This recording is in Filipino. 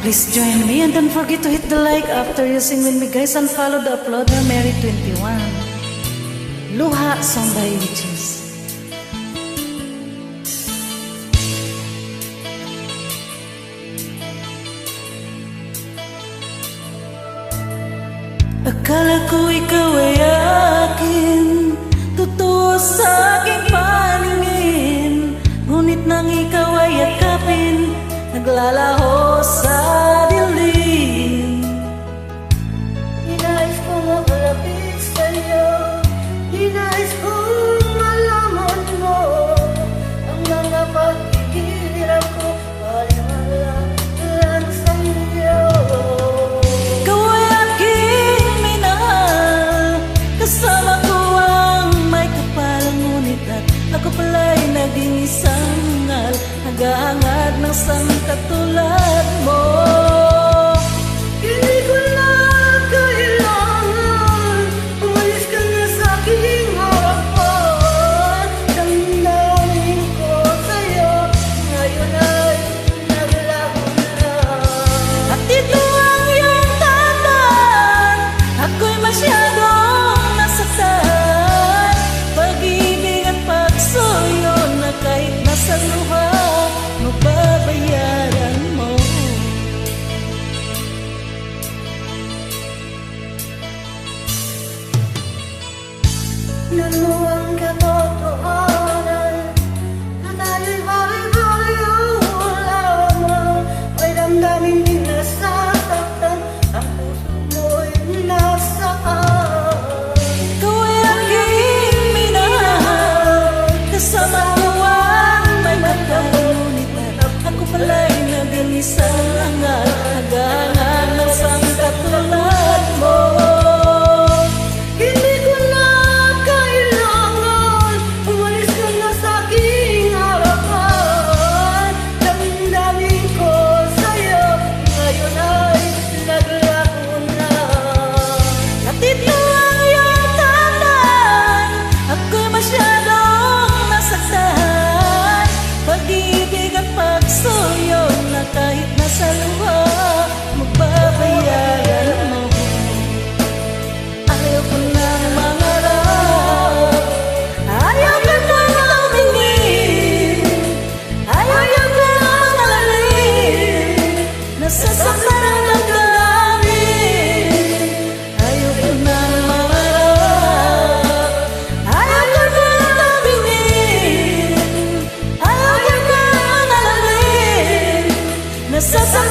Please join me and don't forget to hit the like after you sing with me, guys, and follow the uploader Mary21. Luha song by Witches. Akala ko ikaw ay akin, totoo sa aking paningin. Ngunit nang ikaw ay yakapin, naglalaho sa dilim. Hinais ko makalapit sa'yo, hinais kong malaman mo ang mga paghihirap ko, wala lang sa'yo. Ikaw ay aking minahal, kasama ko ang may kapalang, ngunit at ako pala'y naging isang ngal, naghahangad ng isang katulad mo. Hindi ko na kailangan, umalis ka na sa aking harapan. Damdamin ko sa'yo, ngayon ay naglaho na. At ito ang iyong tandaan, ako'y masyadong nasaktan. Pag-ibig at pagsuyo na kahit nasa luha, mababayaran mo. Naluwang katotohanan na tayo'y bari-bari lamang. May damdamin din nasasaktan, ang puso mo'y nasaan. Ikaw ay aking minahal, kasama ko ang may kapalang, ngunit at ako pala'y naging isang ngal, naghahangad ng isang katulad mo. Hindi ko na kailangan, umalis ka na sa aking harapan. Damdamin ko sa'yo, ngayon ay naglaho na. At ito ang iyong tandaan, ako'y masyadong nasaktan. Pag-ibig at pagsuyo na kahit nasa luha, magbabayaran mo. Ayaw ko nang mangarap, ayaw ko nang tumingin, ayaw ko nang alamin, nasasaktan ang damdamin. Ayaw ko nang mangarap, ayaw ko nang tumingin, ayaw ko nang alamin, nasasaktan